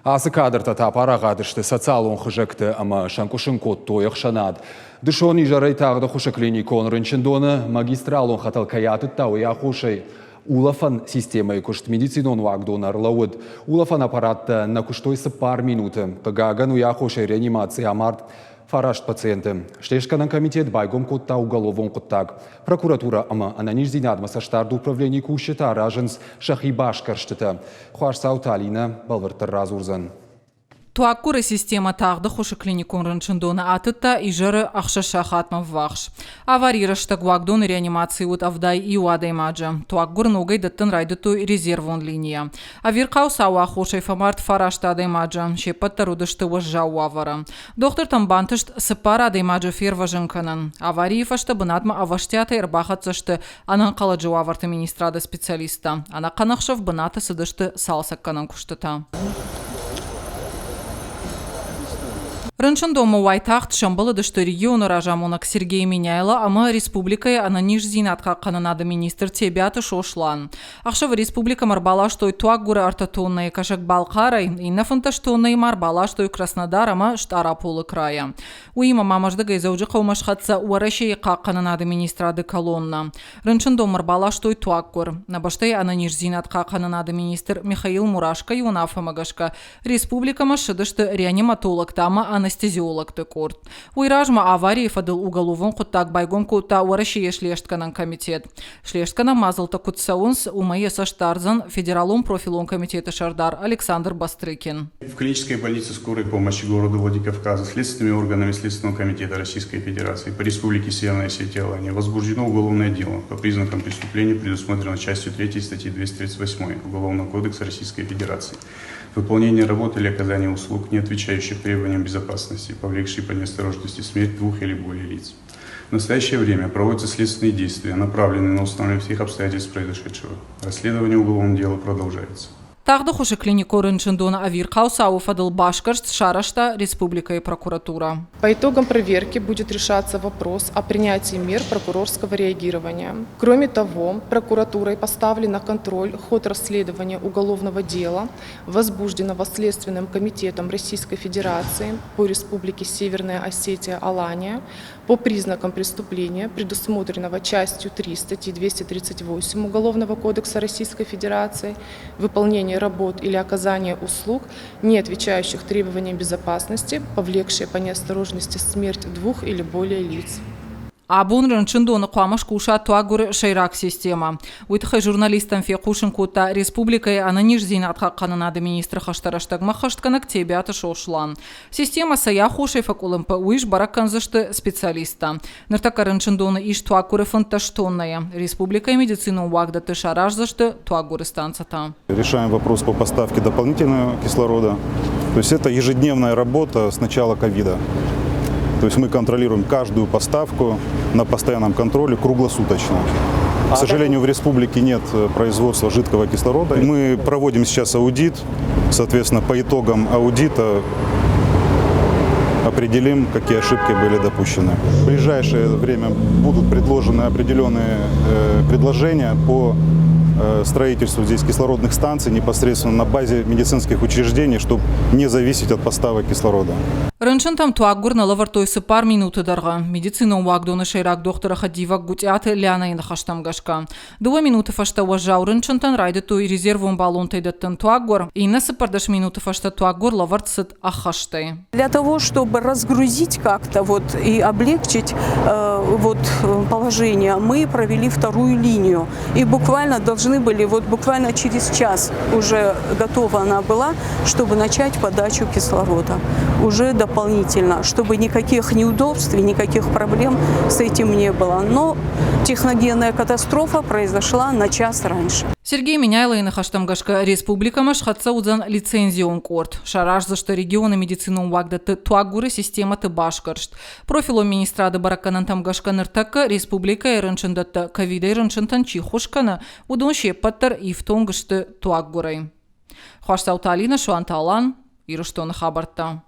Асы кадрта тапара гадышты социал он хыжекты, ама шанкушын код тоях шанад. Дышон ижарай тағды хушаклини конрынчындоны магистрал он хатал каятыт тау я хушай. Улафан системой кушт медицинон вагдонар лауд. Улафан аппаратта на куштойсы пар минуты. Пагаган у я хушай реанимация амарт. Фарашт пациенты. Шлешканан комитет байгом котта уголовон коттаг. Прокуратура ама ананиш зинадма саштарду управление кушета раженс шахибаш карштыта. Хуаш сауталина балвартар разурзан. Туаккуры система тағды хушы клиникон рынчындоны атытта ижары ақша шахатман вақш. Аварирашта гуагдон реанимации от авдай и уадай маджа. Туаккур ногай даттын райдыту резервон линия. Авирқау сауа хушай фамарт фарашта адай маджа. Шепатта рудышты уажжау авара. Доктор тамбантышт сыпара адай маджа фер важынканан. Авариефашта бынатма аваштята ирбахатсышты анан қаладжу аварты министрада специалиста. Ана қанақшав быната сыдышты салсакканан куштыта. Рынчындома уайтахт шамбалы дышты региону ражамонак Сергей Меняйла, ама республикая ананиш зинатқа қананады министр тебяты шошлан. Ақшавы республика марбала штой туаггуры артатонные кашак Балқарай, инна фунташтонные марбала штой Краснодар, ама штараполы края. Уима мамаждыгай заужы қаумашқатса уарашей қананады министрады колонна. Рынчындом марбала штой туаггур. Набаштай ананиш зинатқа қананады министр Михаил Мурашка юнафа магашка. Республика машыдышты реаниматолог тама анестезиолог текорт. Уйражма аварии фадыл уголовон куттак байгом кута уарашие шлештканан комитет. Шлештканан мазалта кутсаунс умае саштарзан федералом профилон комитета Шардар Александр Бастрыкин. В клинической больнице скорой помощи города Владикавказа следственными органами Следственного комитета Российской Федерации по Республике Северная Осетия-Алания возбуждено уголовное дело по признакам преступления, предусмотрено частью 3 статьи 238 Уголовного кодекса Российской Федерации. Выполнение работы или оказание услуг, не отвечающих требованиям безопасности, повлекшие по неосторожности смерть 2 или более лиц. В настоящее время проводятся следственные действия, направленные на установление всех обстоятельств произошедшего. Расследование уголовного дела продолжается. Тағды хушы клинико рынчындоны авирқау сау фадыл башкарст шарашта республика и прокуратура. По итогам проверки будет решаться вопрос о принятии мер прокурорского реагирования. Кроме того, прокуратурой поставлен на контроль ход расследования уголовного дела, возбужденного Следственным комитетом Российской Федерации по Республике Северная Осетия-Алания по признакам преступления, предусмотренного частью 3 статьи 238 Уголовного кодекса Российской Федерации, выполнение работ или оказание услуг, не отвечающих требованиям безопасности, повлекшие по неосторожности смерть 2 или более лиц. Абун рынчындоны қуамаш куша туагуры шайрак система. Уйтхай журналистам фе кушын кута республикай ананиш зинатқа қананады министр хаштараштагма хаштканак тебяты шошлан. Система сая хушай факулымпы уиш баракканзышты специалиста. Ныртака рынчындоны иш туагуры фанташтонная. Республикай медицину уагдаты шаражзышты туагуры станцата. Решаем вопрос по поставке дополнительного кислорода. То есть это ежедневная работа с начала ковида. То есть мы контролируем каждую поставку на постоянном контроле круглосуточно. К сожалению, в республике нет производства жидкого кислорода. Мы проводим сейчас аудит. Соответственно, по итогам аудита определим, какие ошибки были допущены. В ближайшее время будут предложены определенные предложения по строительству здесь кислородных станций непосредственно на базе медицинских учреждений, чтобы не зависеть от поставок кислорода. Рынчын там туаггур на лавартойсы пар минуты дарга. Медицина уагдоны шайрак доктора Хадива гутяты ляна инда хаштам гашка. 2 минуты фашта уажжау рынчын тан райды той резервун баллон тайдаттан туаггур. И на сыпардаш минуты фашта туаггур лаварт сыт ахаштай. Для того, чтобы разгрузить как-то и облегчить положение, мы провели 2-ю линию. И буквально должны были, буквально через час уже готова она была, чтобы начать подачу кислорода. Уже дополнительно, чтобы никаких неудобств и никаких проблем с этим не было. Но техногенная катастрофа произошла на час раньше. Сергей Меняйла и Нахаштамгашка республика машхатса узан лицензион корт. Шараж за что регионы медицину уагдаты туагуры система ты башкаршт. Профилом министрады бараканан тамгашка ныртака республика и рынчындатта ковида и рынчынтан чихушкана удон шепаттар и в тонгашты туагурай. Хуаш Сауталина Шуанталан и Руштона Хабарта.